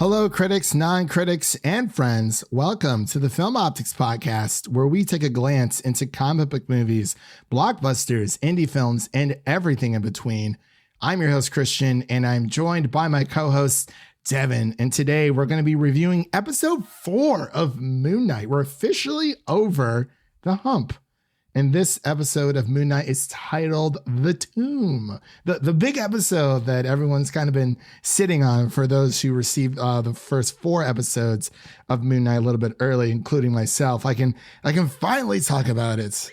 Hello, critics, non-critics, and friends. Welcome to the Film Optix podcast, where we take a glance into comic book movies, blockbusters, indie films, and everything in between. I'm your host, Christian, and I'm joined by my co-host, Devin. And today we're going to be reviewing episode 4 of Moon Knight. We're officially over the hump. And this episode of Moon Knight is titled The Tomb, the big episode that everyone's kind of been sitting on for those who received the first 4 episodes of Moon Knight a little bit early, including myself. I can finally talk about it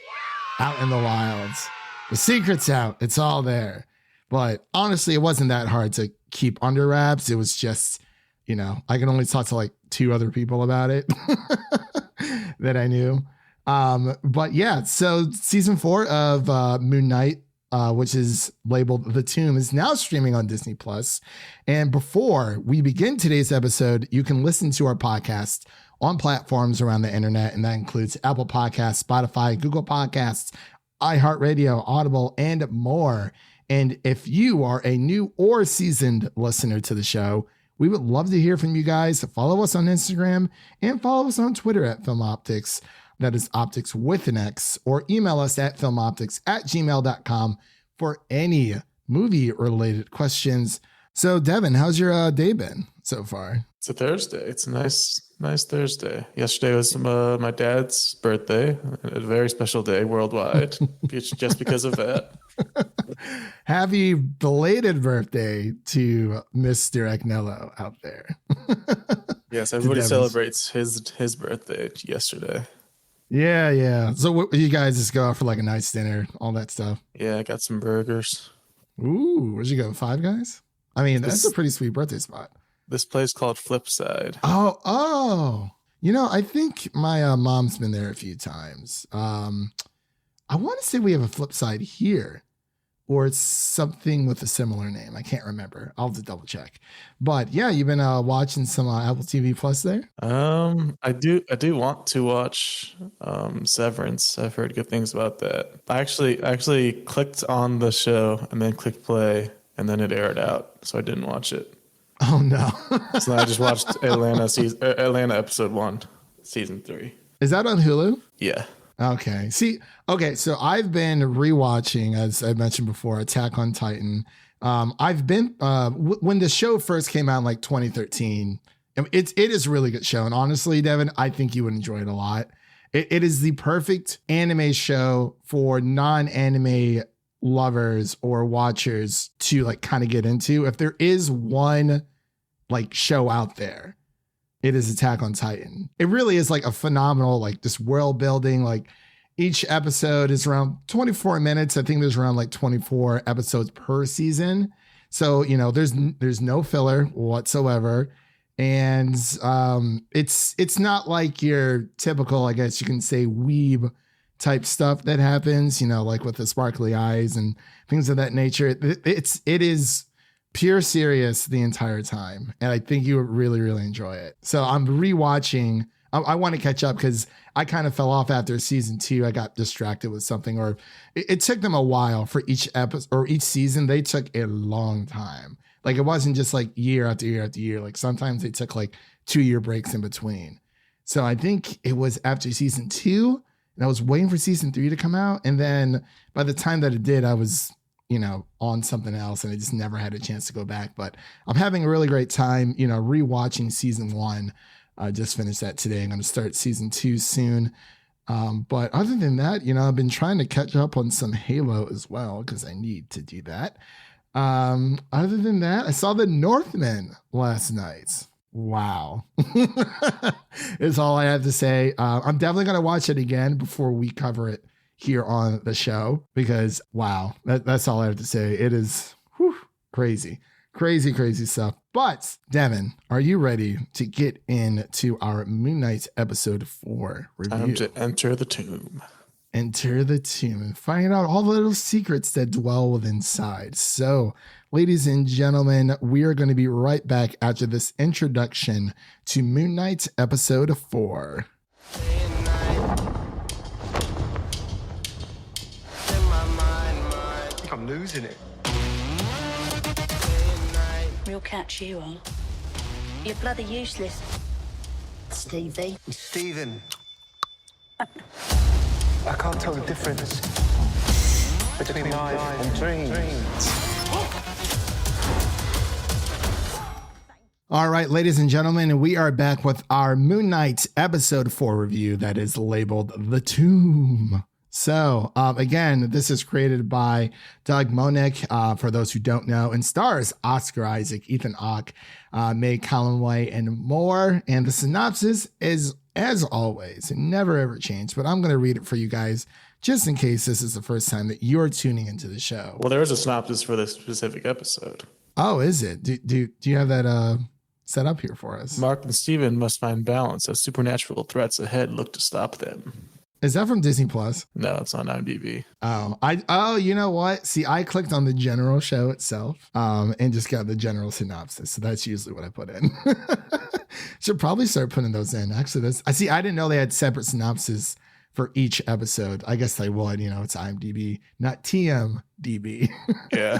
out in the wilds. The secret's out. It's all there. But honestly, it wasn't that hard to keep under wraps. It was just, I can only talk to like 2 other people about it that I knew. But yeah, so season 4 of Moon Knight, which is labeled The Tomb, is now streaming on Disney Plus. And before we begin today's episode, you can listen to our podcast on platforms around the internet, and that includes Apple Podcasts, Spotify, Google Podcasts, iHeartRadio, Audible, and more. And if you are a new or seasoned listener to the show, we would love to hear from you guys. Follow us on Instagram and follow us on Twitter at Film Optix. That is Optix with an X, or email us at filmoptix@gmail.com for any movie-related questions. So, Devin, how's your day been so far? It's a Thursday. It's a nice Thursday. Yesterday was my dad's birthday, a very special day worldwide, just because of that. Happy belated birthday to Mr. Agnello out there. Yes, everybody celebrates his birthday yesterday. Yeah. So you guys just go out for like a nice dinner, all that stuff? Yeah, I got some burgers. Ooh, where'd you go? Five Guys? I mean, that's a pretty sweet birthday spot. This place called Flipside. Oh. I think my mom's been there a few times. I want to say we have a Flipside here, or it's something with a similar name. I can't remember. I'll have to double check. But yeah, you've been watching some Apple TV Plus there? I do want to watch Severance. I've heard good things about that. I actually clicked on the show and then clicked play, and then it aired out, so I didn't watch it. Oh no. So I just watched Atlanta episode 1, season 3. Is that on Hulu? Yeah. Okay. So I've been rewatching, as I mentioned before, Attack on Titan. I've been when the show first came out in like 2013. It is a really good show, and honestly, Devin, I think you would enjoy it a lot. It is the perfect anime show for non-anime lovers or watchers to like kind of get into. If there is one like show out there, it is Attack on Titan. It really is like a phenomenal, like this world building. Like each episode is around 24 minutes. I think there's around like 24 episodes per season. So, there's no filler whatsoever. And it's not like your typical, I guess you can say, weeb type stuff that happens, like with the sparkly eyes and things of that nature. It is pure serious the entire time, and I think you would really, really enjoy it. So I'm rewatching. I want to catch up because I kind of fell off after season 2. I got distracted with something, or it took them a while for each episode or each season. They took a long time. Like it wasn't just like year after year after year. Like sometimes they took like 2-year breaks in between. So I think it was after season 2, and I was waiting for season 3 to come out, and then by the time that it did, I was on something else, and I just never had a chance to go back. But I'm having a really great time, rewatching season 1. I just finished that today. I'm going to start season 2 soon. But other than that, I've been trying to catch up on some Halo as well, because I need to do that. Other than that, I saw The Northman last night. Wow. Is all I have to say. I'm definitely going to watch it again before we cover it here on the show, because wow, that's all I have to say. It is crazy stuff. But Devin, are you ready to get into our Moon Knight episode 4 review? Time to enter the tomb. Enter the tomb and find out all the little secrets that dwell within inside. So, ladies and gentlemen, we are going to be right back after this introduction to Moon Knight episode 4. I'm losing it. We'll catch you all. You're bloody useless. Stevie. Stephen. I can't tell the difference between life and dreams. All right, ladies and gentlemen, we are back with our Moon Knight episode 4 review that is labeled The Tomb. So, again, this is created by Doug Moench, for those who don't know, and stars Oscar Isaac, Ethan Hawke, May Calamawy, and more. And the synopsis is, as always, never ever changed, but I'm going to read it for you guys just in case this is the first time that you're tuning into the show. Well, there is a synopsis for this specific episode. Oh, is it? Do you have that set up here for us? Mark and Steven must find balance as supernatural threats ahead look to stop them. Is that from Disney Plus? No, it's on IMDb. You know what? See, I clicked on the general show itself, and just got the general synopsis. So that's usually what I put in. Should probably start putting those in. Actually, I didn't know they had separate synopses for each episode. I guess they would. It's IMDb, not TMDB. Yeah.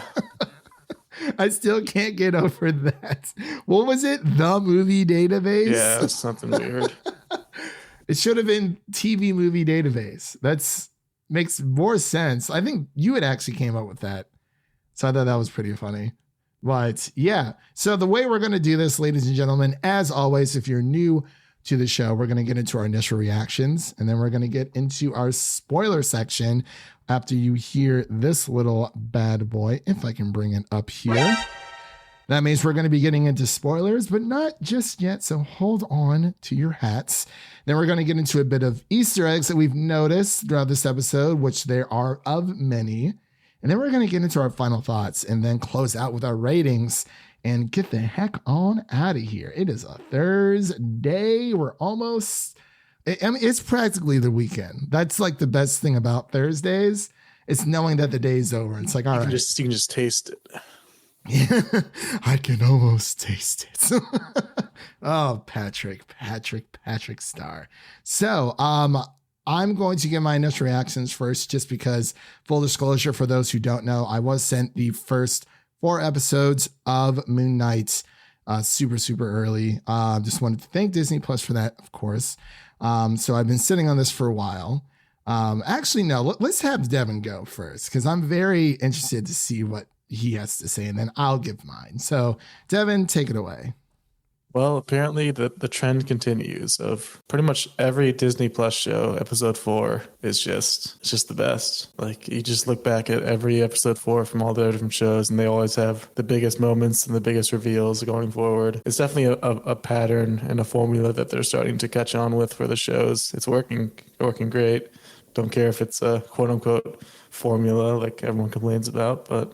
I still can't get over that. What was it? The movie database? Yeah, it's something weird. It should have been TV movie database. Makes more sense. I think you had actually came up with that. So I thought that was pretty funny. But yeah, so the way we're going to do this, ladies and gentlemen, as always, if you're new to the show, we're going to get into our initial reactions, and then we're going to get into our spoiler section after you hear this little bad boy, if I can bring it up here. That means we're going to be getting into spoilers, but not just yet. So hold on to your hats. Then we're going to get into a bit of Easter eggs that we've noticed throughout this episode, which there are of many. And then we're going to get into our final thoughts and then close out with our ratings and get the heck on out of here. It is a Thursday. We're almost, it's practically the weekend. That's like the best thing about Thursdays. It's knowing that the day's over. It's like, all right. You can just taste it. Yeah, I can almost taste it. Oh, Patrick Star. So, I'm going to give my initial reactions first, just because, full disclosure, for those who don't know, I was sent the first 4 episodes of Moon Knight super early. Just wanted to thank Disney Plus for that, of course. So I've been sitting on this for a while. Actually, no, let's have Devin go first, because I'm very interested to see what he has to say, and then I'll give mine. So Devin, take it away. Well, apparently the trend continues of pretty much every Disney Plus show. Episode 4 is just the best. Like, you just look back at every episode 4 from all the different shows, and they always have the biggest moments and the biggest reveals going forward. It's definitely a pattern and a formula that they're starting to catch on with for the shows. It's working great. Don't care if it's a quote unquote formula like everyone complains about, but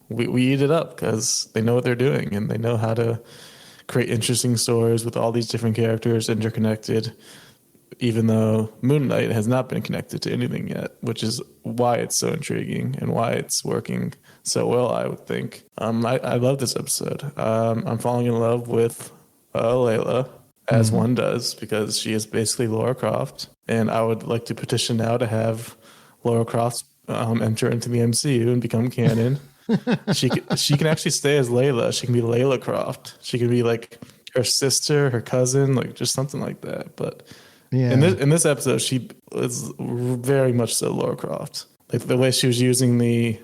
we eat it up because they know what they're doing, and they know how to create interesting stories with all these different characters interconnected, even though Moon Knight has not been connected to anything yet, which is why it's so intriguing and why it's working so well, I would think. I love this episode. I'm falling in love with Layla, as one does, because she is basically Lara Croft, and I would like to petition now to have Lara Croft enter into the MCU and become canon. She can actually stay as Layla. She can be Layla Croft. She can be like her sister, her cousin, like just something like that. But yeah, in this episode, she is very much so Lara Croft. Like the way she was using the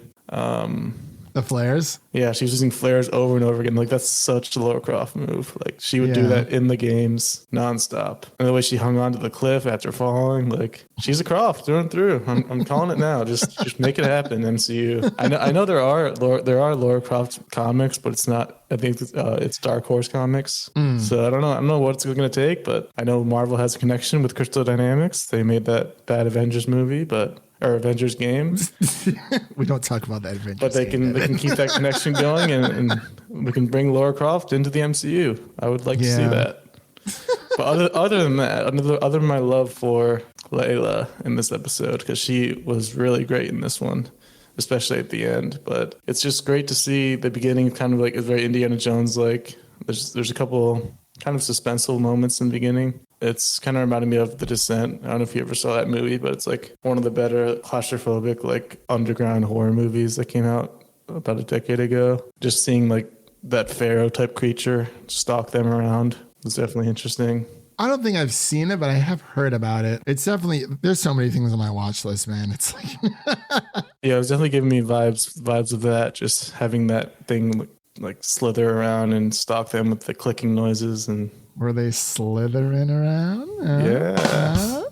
flares. Yeah, she was using flares over and over again. Like, that's such a Lara Croft move. Like, she would do that in the games nonstop. And the way she hung onto the cliff after falling, like, she's a Croft through and through. I'm calling it now. Just make it happen, MCU. I know there are Lara Croft comics, but it's not. I think it's Dark Horse Comics. So I don't know what it's going to take, but I know Marvel has a connection with Crystal Dynamics. They made that bad Avengers movie, or Avengers game. We don't talk about that Avengers but they can keep that connection going, and we can bring Lara Croft into the MCU. I would like to see that. But other than that, other than my love for Layla in this episode, because she was really great in this one, especially at the end. But it's just great to see the beginning, kind of like it's very Indiana Jones like. There's a couple kind of suspenseful moments in the beginning. It's kind of reminded me of The Descent. I don't know if you ever saw that movie, but it's like one of the better claustrophobic, like underground horror movies that came out about a decade ago. Just seeing like that pharaoh type creature, stalk them around. It was definitely interesting. I don't think I've seen it, but I have heard about it. It's definitely, there's so many things on my watch list, man. It's like, Yeah, it was definitely giving me vibes of that. Just having that thing like slither around and stalk them with the clicking noises. And were they slithering around? Yeah.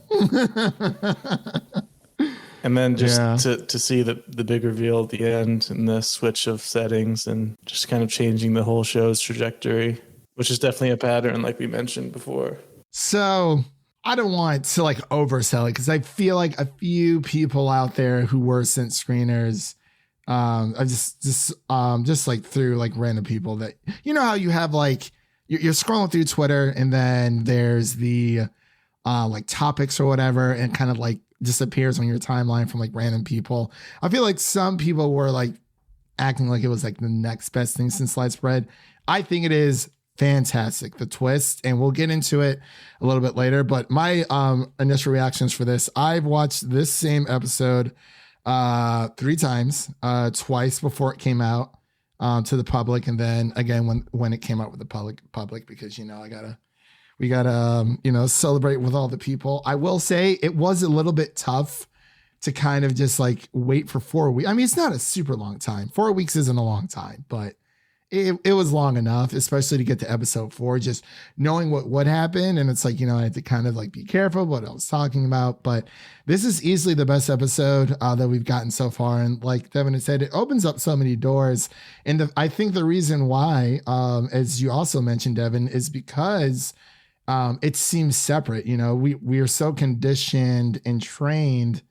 And then just to see the big reveal at the end and the switch of settings and just kind of changing the whole show's trajectory, which is definitely a pattern like we mentioned before. So I don't want to like oversell it because I feel like a few people out there who were sent screeners, I just like through like random people that, you know how you have like, you're scrolling through Twitter and then there's the like topics or whatever and kind of like disappears on your timeline from like random people. I feel like some people were like acting like it was like the next best thing since sliced bread. I think it is fantastic, the twist, and we'll get into it a little bit later. But my initial reactions for this, I've watched this same episode 3 times, twice before it came out to the public, and then again when it came out with the public because, you know, we gotta you know, celebrate with all the people. I will say it was a little bit tough to kind of just like wait for 4 weeks. I mean, it's not a super long time. 4 weeks isn't a long time, but it was long enough, especially to get to episode 4, just knowing what happened. And it's like, you know, I had to kind of like be careful what I was talking about, but this is easily the best episode that we've gotten so far. And like Devin had said, it opens up so many doors. And I think the reason why, as you also mentioned, Devin, is because it seems separate. You know, we are so conditioned and trained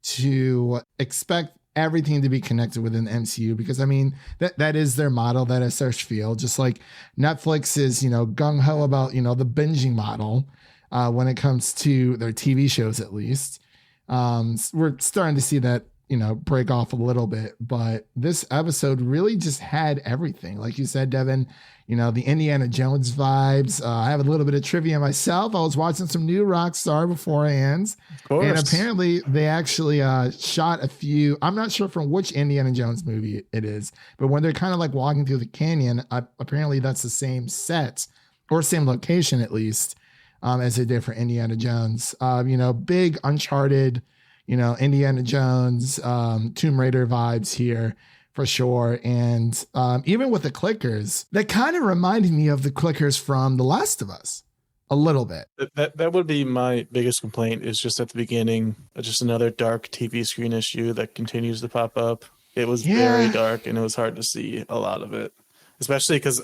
to expect everything to be connected within the MCU because I mean that is their model, that is their spiel. Just like Netflix is, you know, gung ho about, you know, the binging model when it comes to their TV shows, at least. We're starting to see that, you know, break off a little bit, but this episode really just had everything. Like you said, Devin, you know, the Indiana Jones vibes. I have a little bit of trivia myself. I was watching some new Rockstar beforehand, and apparently they actually shot a few. I'm not sure from which Indiana Jones movie it is, but when they're kind of like walking through the canyon, apparently that's the same set or same location at least as they did for Indiana Jones. You know, big Uncharted, you know, Indiana Jones, Tomb Raider vibes here for sure. And even with the clickers, that kind of reminded me of the clickers from The Last of Us a little bit. That would be my biggest complaint, is just at the beginning, just another dark TV screen issue that continues to pop up. It was very dark and it was hard to see a lot of it, especially because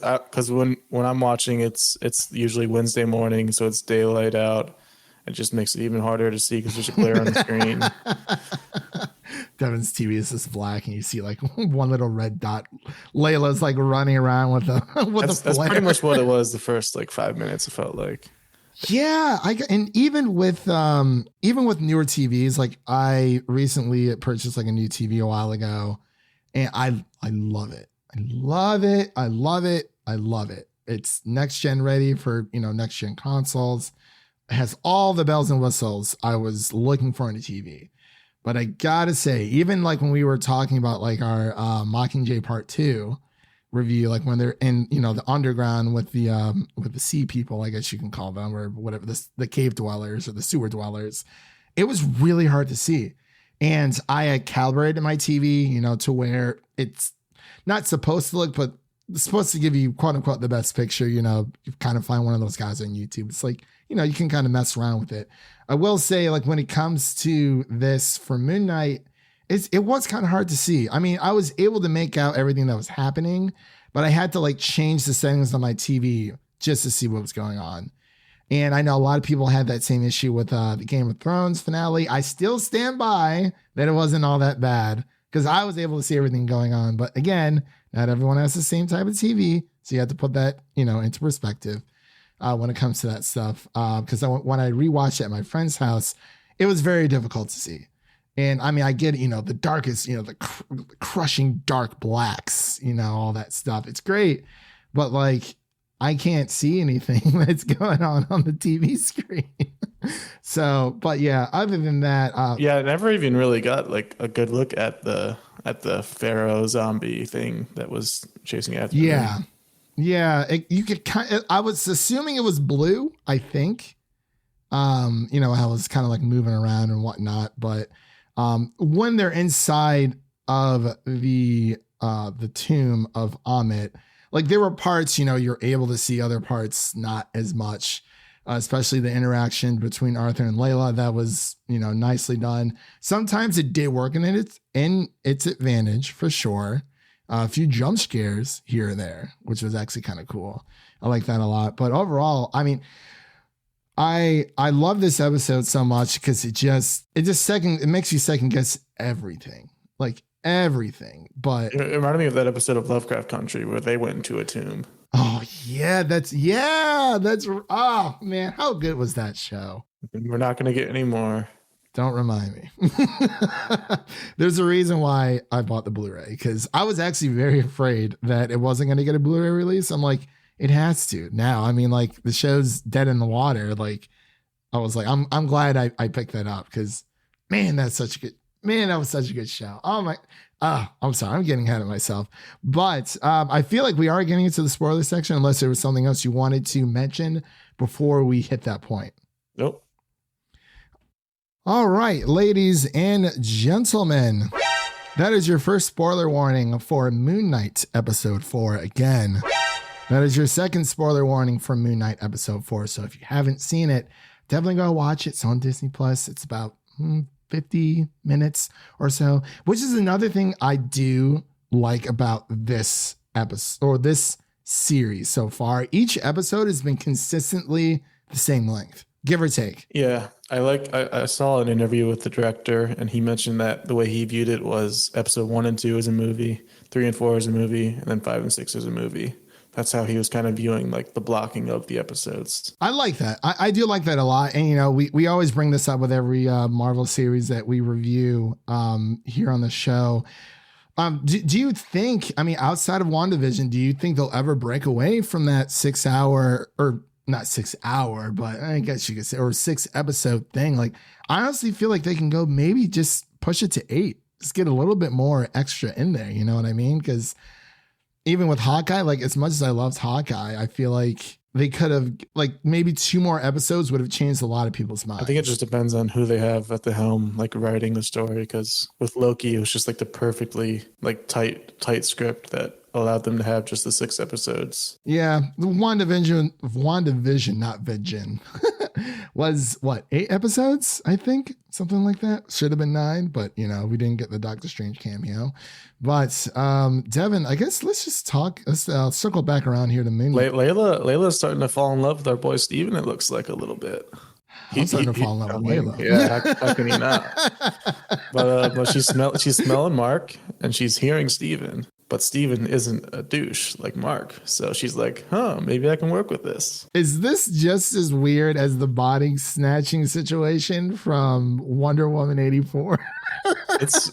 when I'm watching, it's usually Wednesday morning, so it's daylight out. It just makes it even harder to see because there's a glare on the screen. Devin's TV is just black, and you see like one little red dot. Layla's like running around with that's pretty much what it was the first like 5 minutes. It felt like. Yeah, and even with newer TVs, like I recently purchased like a new TV a while ago, and I love it. I love it. I love it. I love it. It's next gen ready for, you know, next gen consoles. It has all the bells and whistles I was looking for in a TV. But I gotta say, even like when we were talking about like our Mockingjay Part 2 review, like when they're in, you know, the underground with the sea people, I guess you can call them, or whatever, the cave dwellers or the sewer dwellers, it was really hard to see. And I had calibrated my TV, you know, to where it's not supposed to look, but it's supposed to give you quote unquote the best picture. You know, you kind of find one of those guys on YouTube. It's like, you know, you can kind of mess around with it. I will say, like, when it comes to this for Moon Knight, it was kind of hard to see. I mean, I was able to make out everything that was happening, but I had to like change the settings on my TV just to see what was going on. And I know a lot of people had that same issue with the Game of Thrones finale. I still stand by that it wasn't all that bad because I was able to see everything going on. But again, not everyone has the same type of TV. So you have to put that, you know, into perspective when it comes to that stuff. Because when I rewatched it at my friend's house, it was very difficult to see. And I mean, I get, you know, the darkest, you know, the crushing dark blacks, you know, all that stuff. It's great. But like, I can't see anything that's going on the TV screen. So, but yeah, other than that. Yeah, I never even really got like a good look at the at the pharaoh zombie thing that was chasing after Yeah. him. Yeah. You could I was assuming it was blue, I think. You know, how it's kind of like moving around and whatnot. But when they're inside of the tomb of Amit, like there were parts, you know, you're able to see, other parts not as much, especially the interaction between Arthur and Layla. That was, you know, nicely done. Sometimes it did work in its advantage for sure. A few jump scares here and there, which was actually kind of cool. I like that a lot. But overall, I mean, I love this episode so much because it makes you second guess everything, like everything. But It reminded me of that episode of Lovecraft Country where they went into a tomb. oh oh man, how good was that show? And we're not going to get any more. Don't remind me. There's a reason why I bought the Blu-ray, because I was actually very afraid that it wasn't going to get a Blu-ray release. I'm like, it has to now. I mean, like the show's dead in the water. Like I was like, I'm glad I picked that up, because man, that was such a good show. Oh my, I'm sorry, I'm getting ahead of myself. But I feel like we are getting into the spoiler section, unless there was something else you wanted to mention before we hit that point. Nope. All right, ladies and gentlemen, that is your first spoiler warning for Moon Knight episode 4 again. That is your second spoiler warning for Moon Knight episode 4. So if you haven't seen it, definitely go watch it. It's on Disney Plus. It's about 50 minutes or so, which is another thing I do like about this episode or this series so far. Each episode has been consistently the same length, give or take. Yeah, I saw an interview with the director, and he mentioned that the way he viewed it was episode 1 and 2 as a movie, 3 and 4 as a movie, and then 5 and 6 as a movie. That's how he was kind of viewing like the blocking of the episodes. I like that. I do like that a lot. And, you know, we always bring this up with every Marvel series that we review here on the show. Do you think, I mean, outside of WandaVision, do you think they'll ever break away from that 6 hour, or not 6 hour, but I guess you could say, or 6 episode thing? Like, I honestly feel like they can go maybe just push it to 8, just get a little bit more extra in there. You know what I mean? Because even with Hawkeye, like as much as I loved Hawkeye, I feel like they could have, like maybe 2 more episodes would have changed a lot of people's minds. I think it just depends on who they have at the helm, like writing the story. Because with Loki, it was just like the perfectly like tight script that allowed them to have just the 6 episodes. Yeah, the WandaVision, not Vision, was what, 8 episodes? I think something like that. Should have been 9, but you know we didn't get the Doctor Strange cameo. But Devin, I guess let's just talk. Let's circle back around here to Moon Knight. Layla's starting to fall in love with our boy Steven, it looks like, a little bit. I'm starting to fall in love with Layla. Yeah, how can he not? But she's smelling Mark, and she's hearing Steven. But Steven isn't a douche like Mark. So she's like, maybe I can work with this. Is this just as weird as the body snatching situation from Wonder Woman 84? It's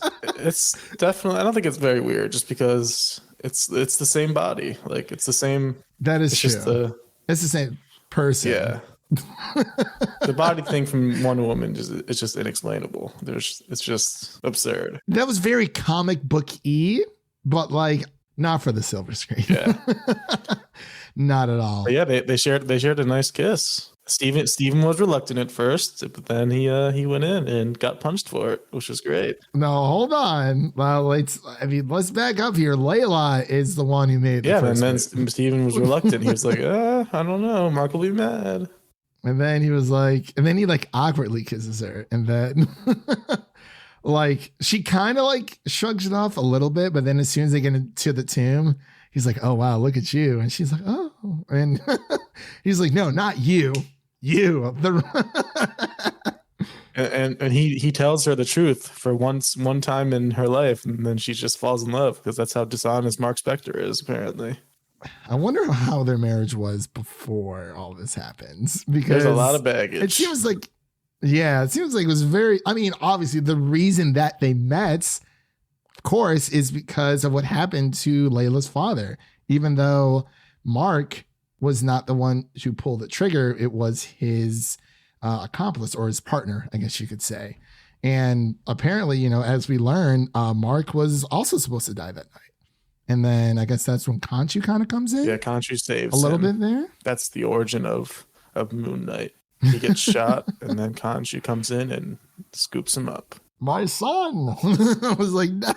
definitely, I don't think it's very weird, just because it's the same body. Like it's the same. That is true. It's the same person. Yeah. The body thing from Wonder Woman it's just inexplainable. It's just absurd. That was very comic book-y, but like not for the silver screen. Yeah. Not at all. But yeah, they shared a nice kiss. Steven was reluctant at first, but then he went in and got punched for it, which was great. No, hold on. Well, let's back up here. Layla is the one who made the first and then Steven was reluctant. He was like, I don't know, Mark will be mad. And then he was like, and then he like awkwardly kisses her, and then like she kind of like shrugs it off a little bit, but then as soon as they get into the tomb, he's like, oh wow, look at you. And she's like, oh, and he's like, no, not you. And he tells her the truth for one time in her life, and then she just falls in love, because that's how dishonest Mark Spector is, apparently. I wonder how their marriage was before all this happens, because there's a lot of baggage. It seems like it was very, I mean, obviously the reason that they met, of course, is because of what happened to Layla's father. Even though Mark was not the one who pulled the trigger, it was his accomplice, or his partner, I guess you could say. And apparently, you know, as we learn, Mark was also supposed to die that night. And then I guess that's when Khonshu kind of comes in. Yeah, Khonshu saves a little him. bit there. That's the origin of Moon Knight. He gets shot, and then Khonshu comes in and scoops him up. My son. I was like, no.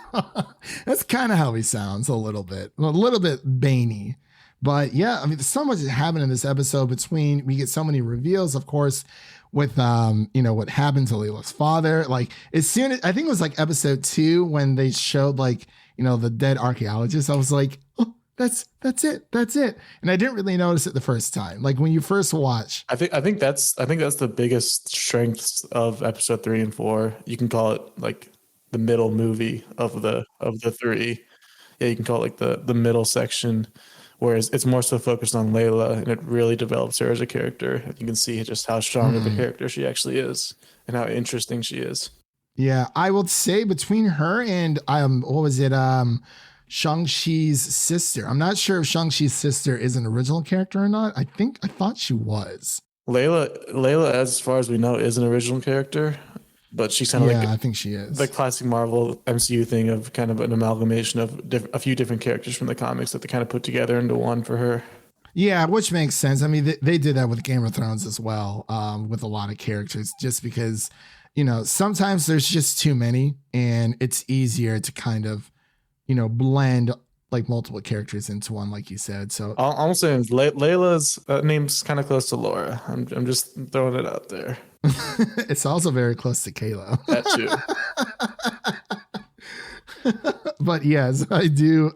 That's kind of how he sounds a little bit Baney. But yeah, I mean, there's so much that happened in this episode between, we get so many reveals, of course, with, you know, what happened to Layla's father. Like as soon as, I think it was like episode 2 when they showed like, you know, the dead archaeologist, I was like, oh, that's it. And I didn't really notice it the first time. Like when you first watch. I think that's the biggest strengths of episode 3 and 4. You can call it like the middle movie of the 3. Yeah, you can call it like the middle section, whereas it's more so focused on Layla, and it really develops her as a character. You can see just how strong of a character she actually is and how interesting she is. Yeah, I would say between her and what was it? Shang-Chi's sister. I'm not sure if Shang-Chi's sister is an original character or not. I thought she was. Layla, as far as we know, is an original character, but she's kind of I think she is. The classic Marvel MCU thing of kind of an amalgamation of a few different characters from the comics that they kind of put together into one for her. Yeah, which makes sense. I mean, they did that with Game of Thrones as well, with a lot of characters, just because, you know, sometimes there's just too many, and it's easier to kind of, you know, blend like multiple characters into one, like you said. So all I'm saying is Layla's name's kind of close to Laura. I'm just throwing it out there. It's also very close to Kayla. That too. But yes, I do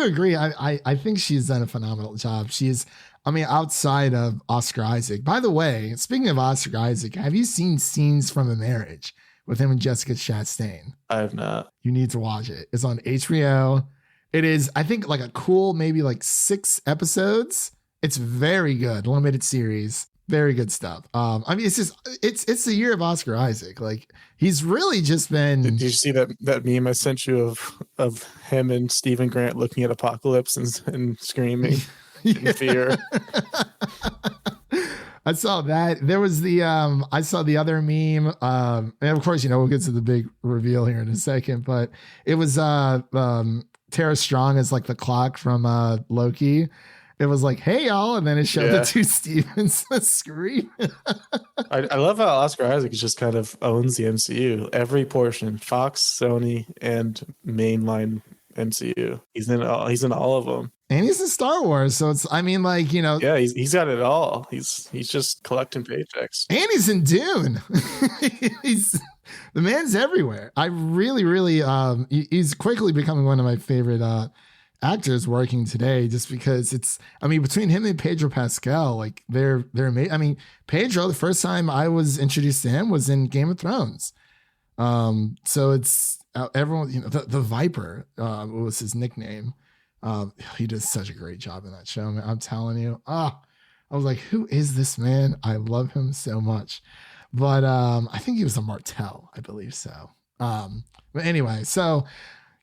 agree. I think she's done a phenomenal job. She's, I mean, outside of Oscar Isaac. By the way, speaking of Oscar Isaac, have you seen Scenes from a Marriage with him and Jessica Chastain? I have not. You need to watch it. It's on HBO. It is, I think, like a cool, maybe like 6 episodes. It's very good. Limited series. Very good stuff. I mean, it's just, it's the year of Oscar Isaac. Like he's really just been. Did you see that meme I sent you of him and Stephen Grant looking at Apocalypse and screaming in fear? I saw that. There was the I saw the other meme. And of course, you know, we'll get to the big reveal here in a second, but it was Tara Strong as like the clock from Loki. It was like, hey y'all, and then it showed the two Stevens screaming. I love how Oscar Isaac just kind of owns the MCU. Every portion, Fox, Sony, and mainline MCU. He's in all of them. And he's in Star Wars, so it's, I mean, like, you know, yeah, he's got it all. He's just collecting paychecks. And he's in Dune. The man's everywhere. I really, he's quickly becoming one of my favorite actors working today, just because it's, I mean, between him and Pedro Pascal, like they're amazing. I mean, Pedro, the first time I was introduced to him was in Game of Thrones. So it's everyone, you know, the Viper was his nickname. He does such a great job in that show, man. I'm telling you. I was like, who is this man? I love him so much. But I think he was a Martell, I believe so. But anyway, so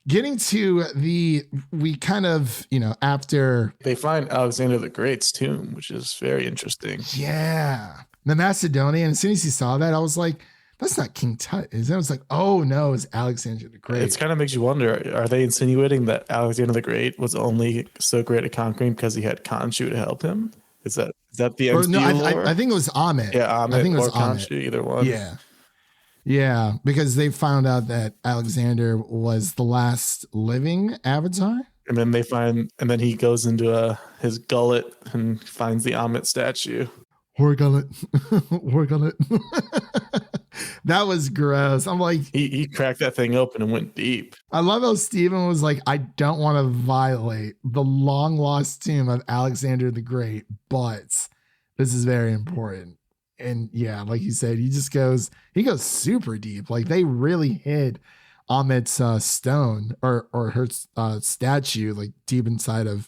getting to we kind of, you know, after they find Alexander the Great's tomb, which is very interesting. Yeah. The Macedonian. As soon as he saw that, I was like, that's not King Tut, is it? I was like, oh no, it's Alexander the Great. It kind of makes you wonder, are they insinuating that Alexander the Great was only so great at conquering because he had Khonshu to help him? Is that the MCU lore? I think it was Amit. Yeah, Amit, I think it was or Khonshu, either one. Yeah. Yeah, because they found out that Alexander was the last living Avatar. And then he goes into his gullet and finds the Amit statue. War gullet. That was gross. I'm like, he cracked that thing open and went deep. I love how Steven was like, I don't want to violate the long lost tomb of Alexander the Great, but this is very important. And yeah, like you said, he goes super deep. Like they really hid Amit's stone or her statue like deep inside of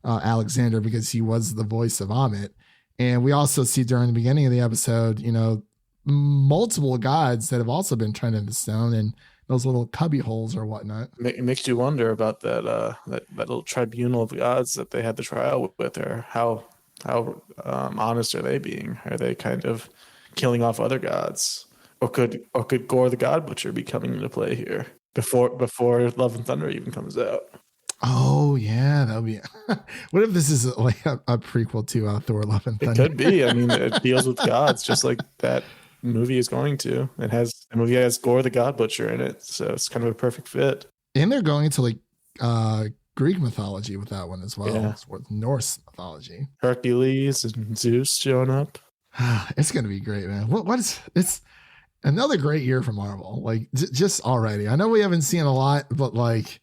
Alexander, because he was the voice of Amit. And we also see during the beginning of the episode, you know, multiple gods that have also been turned into stone and those little cubby holes or whatnot. It makes you wonder about that little tribunal of gods that they had the trial with, or how honest are they being? Are they kind of killing off other gods? could Gore the God Butcher be coming into play here before Love and Thunder even comes out? Oh yeah, that'll be. What if this is like a prequel to Thor: Love and Thunder? It could be. I mean, it deals with gods just like that movie is going to. The movie has Gore the God Butcher in it, so it's kind of a perfect fit. And they're going into like Greek mythology with that one as well. Yeah. With Norse mythology. Hercules and Zeus showing up. It's gonna be great, man. It's another great year for Marvel. Like just already. I know we haven't seen a lot, but like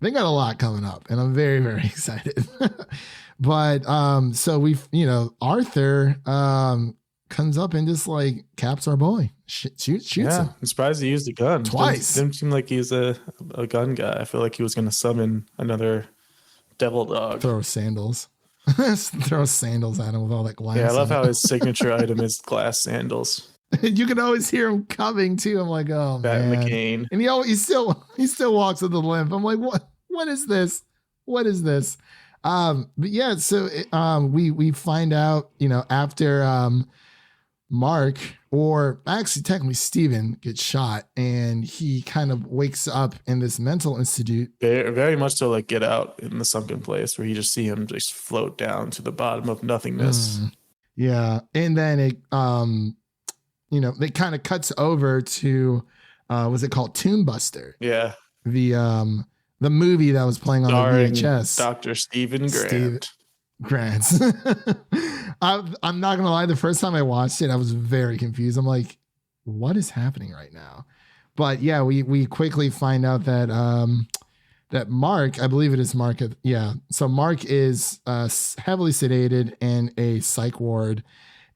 they got a lot coming up, and I'm very, very excited. But so we've, Arthur comes up and just like caps our boy, shoots him. I'm surprised he used a gun Twice. Didn't seem like he's a gun guy. I feel like he was going to summon another devil dog. Throw sandals. Throw sandals at him with all that glass. Yeah, I love how his signature item is glass sandals. You can always hear him coming too. I'm like, oh Bat man. and the cane. And he still walks with a limp. I'm like, what is this? What is this? But yeah, so we find out, after Mark, or actually technically Steven, gets shot, and he kind of wakes up in this mental institute. Very, very much so like Get Out in the sunken place, where you just see him just float down to the bottom of nothingness. Yeah. And then it it kind of cuts over to was it called Tomb Buster? Yeah. The movie that was playing on Starring the VHS. Dr. Stephen Grant. Grants. I'm not gonna lie, the first time I watched it, I was very confused. I'm like, what is happening right now? But yeah, we quickly find out that that Mark, I believe it is Mark. Yeah. So Mark is heavily sedated in a psych ward.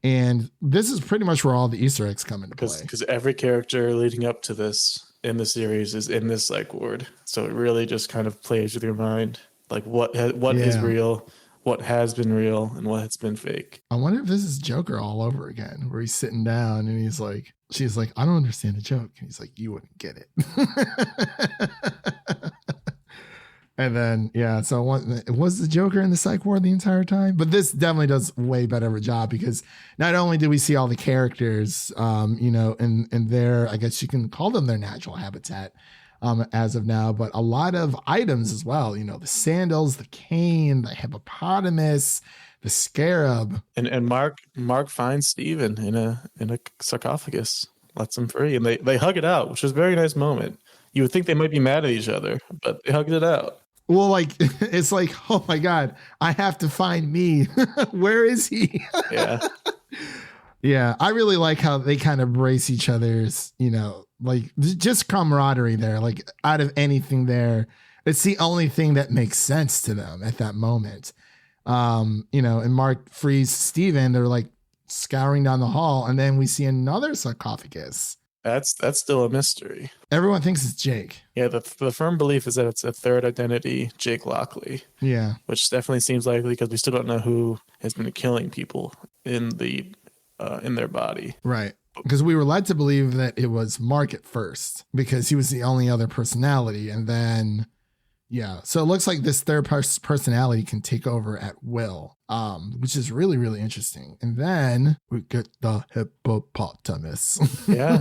And this is pretty much where all the Easter eggs come into play. Because every character leading up to this in the series is in this psych ward. So it really just kind of plays with your mind. Like what is real, what has been real, and what has been fake. I wonder if this is Joker all over again, where he's sitting down and she's like, I don't understand the joke. And he's like, you wouldn't get it. And then, yeah, so was the Joker in the psych ward the entire time? But this definitely does way better of a job, because not only do we see all the characters, in their, I guess you can call them their natural habitat as of now, but a lot of items as well. The sandals, the cane, the hippopotamus, the scarab. And Mark finds Steven in a sarcophagus, lets him free, and they hug it out, which was a very nice moment. You would think they might be mad at each other, but they hugged it out. Well, like, it's like, oh my God, I have to find me. Where is he? Yeah. Yeah. I really like how they kind of brace each other's, like just camaraderie there. Like out of anything there, it's the only thing that makes sense to them at that moment. And Mark frees Steven. They're like scouring down the hall, and then we see another sarcophagus. That's still a mystery. Everyone thinks it's Jake. Yeah, the firm belief is that it's a third identity, Jake Lockley. Yeah. Which definitely seems likely, because we still don't know who has been killing people in their body. Right. Because we were led to believe that it was Mark at first, because he was the only other personality. And then, yeah. So it looks like this third personality can take over at will, which is really, really interesting. And then we get the hippopotamus. Yeah.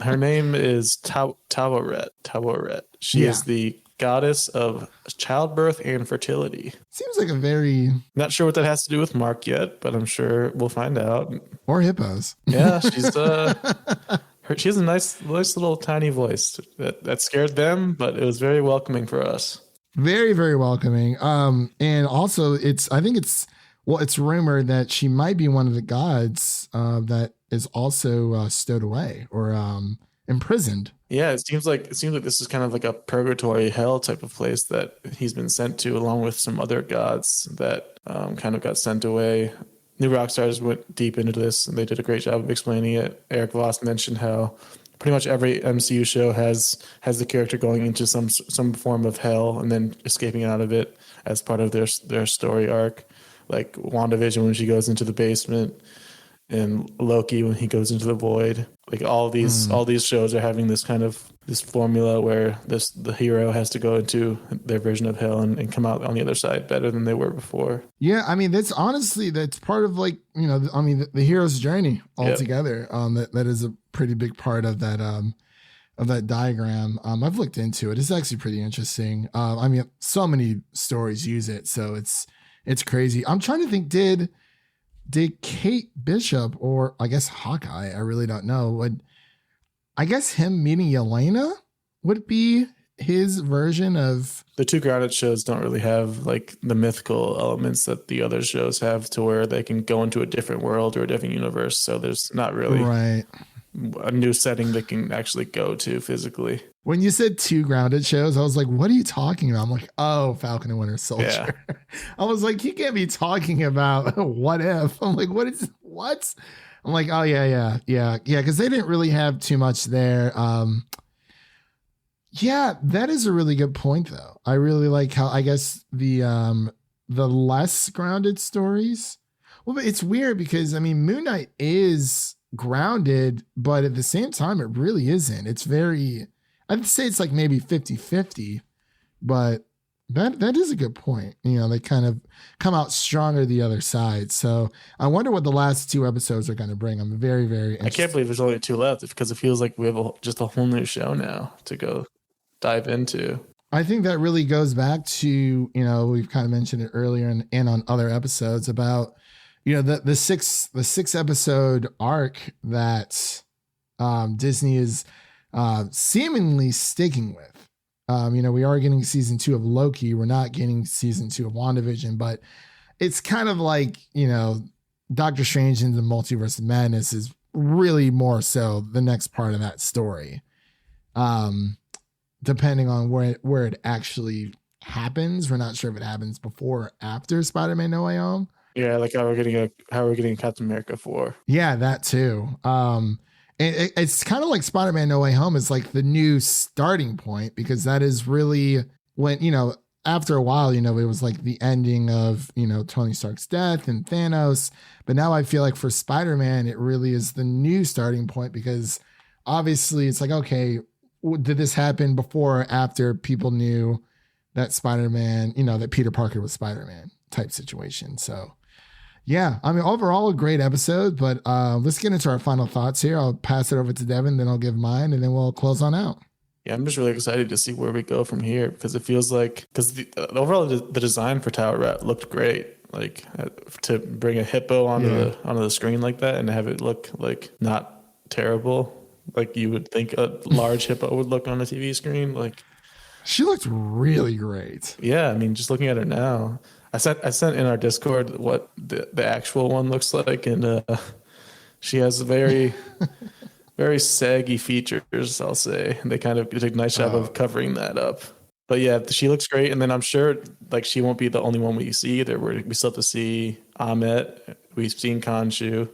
Her name is Tawaret. She is the goddess of childbirth and fertility. Seems like a very... Not sure what that has to do with Mark yet, but I'm sure we'll find out. Or hippos. Yeah, she's... she has a nice little tiny voice that scared them, but it was very welcoming for us. Very, very welcoming. And also it's rumored that she might be one of the gods that is also stowed away or imprisoned. Yeah, it seems like this is kind of like a purgatory hell type of place that he's been sent to, along with some other gods that kind of got sent away. New Rockstars went deep into this, and they did a great job of explaining it. Eric Voss mentioned how pretty much every MCU show has the character going into some form of hell and then escaping out of it as part of their story arc. Like WandaVision when she goes into the basement, and Loki when he goes into the void. Like all these shows are having this kind of this formula where the hero has to go into their version of hell and come out on the other side better than they were before. Yeah, I mean, that's part of like, the hero's journey altogether. Yep. That is a pretty big part of that diagram. I've looked into it. It's actually pretty interesting. So many stories use it, so it's crazy. I'm trying to think, did Kate Bishop, or I guess Hawkeye, I really don't know, I guess him meeting Yelena would be his version of... The two grounded shows don't really have like the mythical elements that the other shows have, to where they can go into a different world or a different universe. So there's not really a new setting they can actually go to physically. When you said two grounded shows, I was like, what are you talking about? I'm like, oh, Falcon and Winter Soldier. Yeah. I was like, you can't be talking about What If. I'm like, what? I'm like, oh, yeah. Because they didn't really have too much there. Yeah, that is a really good point, though. I really like how, I guess, the less grounded stories. Well, but it's weird because, Moon Knight is grounded, but at the same time, it really isn't. It's very... I'd say it's like maybe 50-50, but that is a good point. They kind of come out stronger the other side. So I wonder what the last two episodes are going to bring. I'm very, very interested. I can't believe there's only two left, because it feels like we have just a whole new show now to go dive into. I think that really goes back to, we've kind of mentioned it earlier and on other episodes about, the six episode arc that Disney is seemingly sticking with. We are getting season 2 of Loki. We're not getting season 2 of WandaVision, but it's kind of like, Doctor Strange in the Multiverse of Madness is really more so the next part of that story. Depending on where it actually happens. We're not sure if it happens before or after Spider-Man No Way Home. Yeah, like how we're getting Captain America 4. Yeah, that too. It's kind of like Spider-Man No Way Home is like the new starting point, because that is really when, after a while, it was like the ending of, Tony Stark's death and Thanos. But now I feel like for Spider-Man, it really is the new starting point, because obviously it's like, okay, did this happen before or after people knew that Spider-Man, that Peter Parker was Spider-Man type situation. So yeah, overall a great episode, but let's get into our final thoughts here. I'll pass it over to Devin, then I'll give mine, and then we'll close on out. Yeah, I'm just really excited to see where we go from here, because it feels like, overall the design for Tower Rat looked great. Like to bring a hippo onto the screen like that and have it look like not terrible, like you would think a large hippo would look on a TV screen. Like, she looked really great. Yeah, just looking at her now. I sent in our Discord what the actual one looks like, and she has very, very saggy features, I'll say. And they kind of did a nice job of covering that up. But yeah, she looks great. And then I'm sure like she won't be the only one we see either. We still have to see Ahmet. We've seen Khonshu.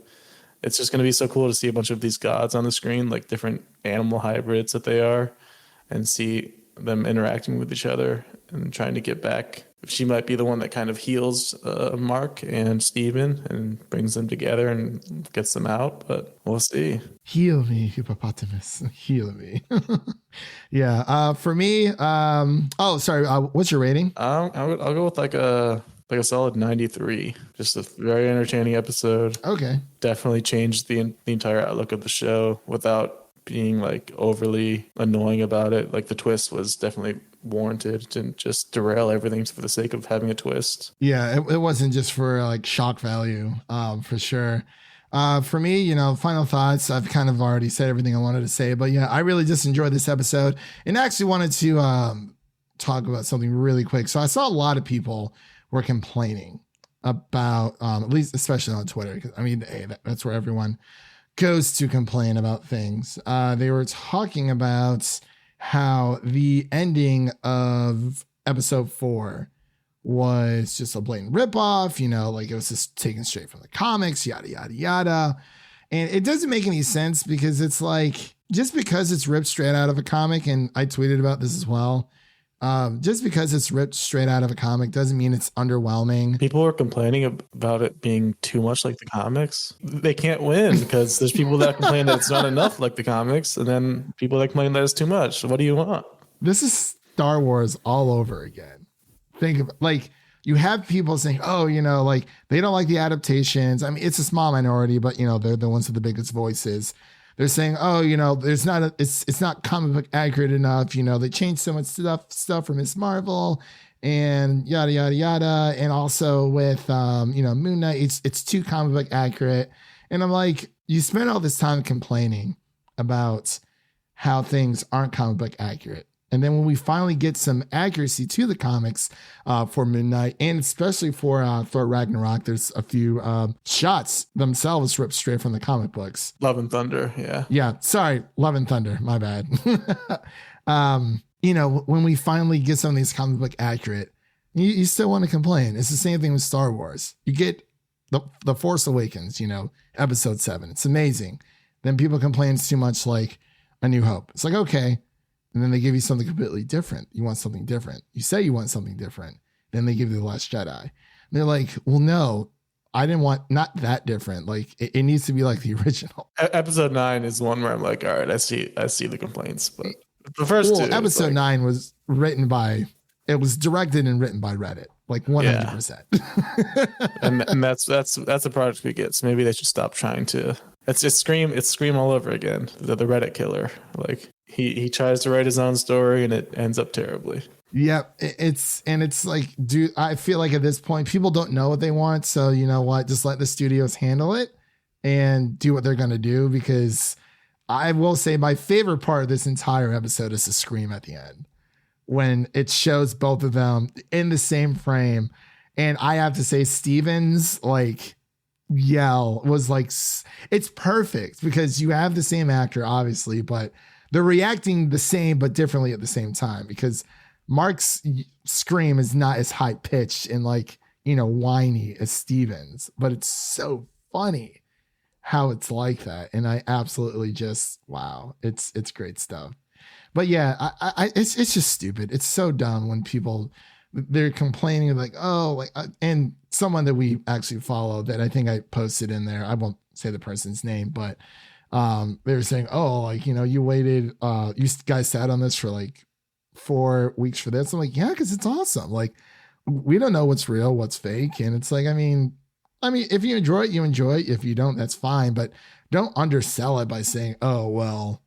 It's just going to be so cool to see a bunch of these gods on the screen, like different animal hybrids that they are, and see them interacting with each other and trying to get back. She might be the one that kind of heals Mark and Steven and brings them together and gets them out, but we'll see. Heal me, hippopotamus. Heal me. Yeah. For me, what's your rating? I'll go with like a solid 93. Just a very entertaining episode. Okay. Definitely changed the entire outlook of the show without being like overly annoying about it. Like the twist was definitely warranted. It didn't just derail everything for the sake of having a twist. Yeah, it wasn't just for like shock value, for sure. For me, final thoughts. I've kind of already said everything I wanted to say, but yeah, I really just enjoyed this episode and actually wanted to talk about something really quick. So I saw a lot of people were complaining about, at least especially on Twitter, because that's where everyone goes to complain about things. They were talking about how the ending of episode 4 was just a blatant ripoff, like it was just taken straight from the comics, yada, yada, yada. And it doesn't make any sense, because it's like, just because it's ripped straight out of a comic, and I tweeted about this as well, Just because it's ripped straight out of a comic doesn't mean it's underwhelming. People are complaining about it being too much like the comics. They can't win because there's people that complain that it's not enough like the comics, and then people that complain that it's too much. What do you want? This is Star Wars all over again. Think of like you have people saying, oh, you know, like they don't like the adaptations. I mean, it's a small minority, but you know, they're the ones with the biggest voices. They're saying, oh, you know, it's not comic book accurate enough. You know, they changed so much stuff from Miss Marvel and yada, yada, yada. And also with, you know, Moon Knight, it's too comic book accurate. And I'm like, you spend all this time complaining about how things aren't comic book accurate. And then when we finally get some accuracy to the comics for Moon Knight, and especially for Thor Ragnarok, there's a few shots themselves ripped straight from the comic books. Love and Thunder, yeah. Yeah, sorry, Love and Thunder, my bad. You know, when we finally get some of these comic book accurate, you still want to complain. It's the same thing with Star Wars. You get the Force Awakens, you know, episode 7. It's amazing. Then people complain it's too much like A New Hope. It's like, okay. And then they give you something completely different. You want something different. You say you want something different. Then they give you The Last Jedi. And they're like, well, no, I didn't want not that different. Like it needs to be like the original. Episode 9 is one where I'm like, all right, I see the complaints. But the first two. Episode 9 was it was directed and written by Reddit. Like 100%. Yeah. and that's a project we get. So maybe they should stop trying to. It's Scream all over again. The Reddit killer. Like he tries to write his own story and it ends up terribly. Yep. It's like, dude, I feel like at this point people don't know what they want. So you know what? Just let the studios handle it and do what they're gonna do. Because I will say my favorite part of this entire episode is the scream at the end, when it shows both of them in the same frame. And I have to say Steven's like yell was like, it's perfect because you have the same actor, obviously, but they're reacting the same, but differently at the same time, because Mark's scream is not as high pitched and like, you know, whiny as Steven's, but it's so funny how it's like that. And I absolutely just, wow, it's great stuff. But yeah, it's just stupid. It's so dumb when they're complaining like, oh, like, and someone that we actually follow that I think I posted in there, I won't say the person's name, but they were saying, oh, like, you know, you waited, you guys sat on this for like 4 weeks for this. I'm like, yeah, because it's awesome. Like, we don't know what's real, what's fake. And it's like, I mean, if you enjoy it, you enjoy it. If you don't, that's fine. But don't undersell it by saying, oh, well,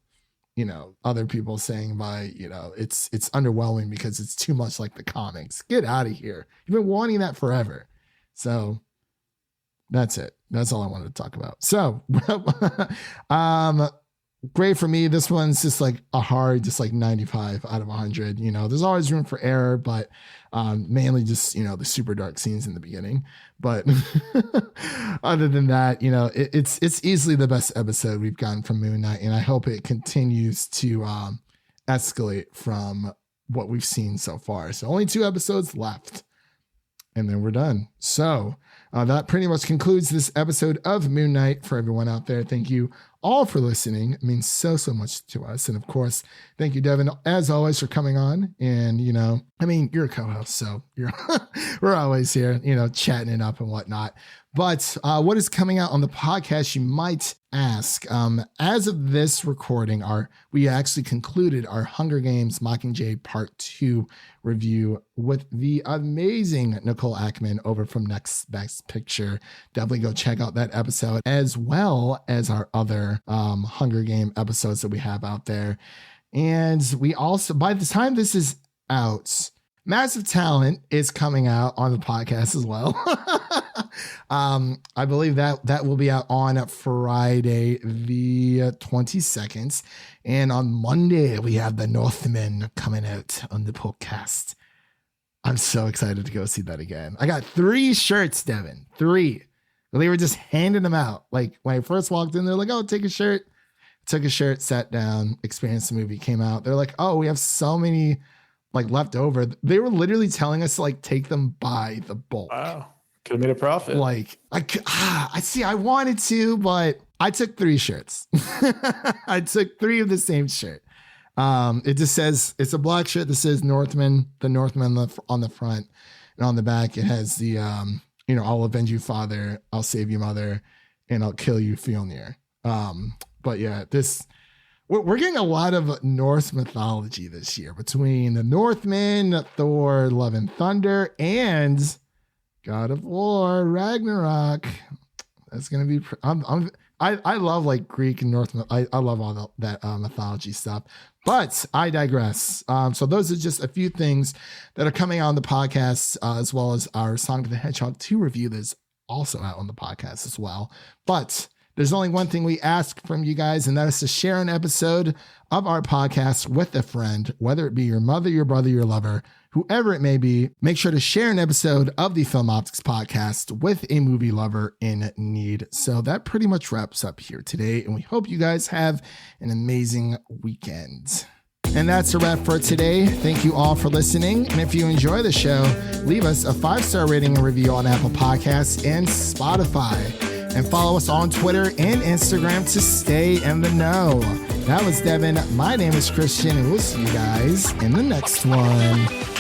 you know, other people saying by, you know, it's underwhelming because it's too much like the comics. Get out of here. You've been wanting that forever. So that's it. That's all I wanted to talk about. So, great for me. This one's just like a hard, just like 95 out of 100. You know, there's always room for error, but mainly just, you know, the super dark scenes in the beginning. But other than that, you know, it's easily the best episode we've gotten from Moon Knight, and I hope it continues to escalate from what we've seen so far. So only 2 episodes left, and then we're done. So that pretty much concludes this episode of Moon Knight. For everyone out there, thank you all for listening. It means so much to us. And of course, thank you, Devin, as always, for coming on. And, you know, I mean, you're a co-host, so we're always here, you know, chatting it up and whatnot. But what is coming out on the podcast, you might ask. As of this recording, we actually concluded our Hunger Games Mockingjay Part 2 review with the amazing Nicole Ackman over from Next Best Picture. Definitely go check out that episode, as well as our other Hunger Game episodes that we have out there. And we also, by the time this is out, Massive Talent is coming out on the podcast as well. I believe that will be out on Friday, the 22nd. And on Monday, we have The Northman coming out on the podcast. I'm so excited to go see that again. I got 3 shirts, Devin. 3. They were just handing them out. Like when I first walked in, they're like, oh, take a shirt. Took a shirt, sat down, experienced the movie, came out. They're like, oh, we have so many like left over. They were literally telling us to like take them by the bulk. Wow. Could have made a profit. Like I see, I wanted to, but I took 3 shirts. I took 3 of the same shirt. It just says, it's a black shirt that says Northman, the Northman on the front, and on the back it has the, I'll avenge you, father, I'll save you, mother, and I'll kill you, Fjolnir. But yeah, we're getting a lot of Norse mythology this year between the Northmen, Thor, Love and Thunder, and God of War, Ragnarok. That's gonna be. I love like Greek and North. I love all that mythology stuff. But I digress. So those are just a few things that are coming out on the podcast, as well as our Sonic the Hedgehog 2 review that's also out on the podcast as well. But there's only one thing we ask from you guys, and that is to share an episode of our podcast with a friend, whether it be your mother, your brother, your lover, whoever it may be. Make sure to share an episode of the Film Optix podcast with a movie lover in need. So that pretty much wraps up here today, and we hope you guys have an amazing weekend. And that's a wrap for today. Thank you all for listening. And if you enjoy the show, leave us a 5-star rating and review on Apple Podcasts and Spotify. And follow us on Twitter and Instagram to stay in the know. That was Devin. My name is Christian, and we'll see you guys in the next one.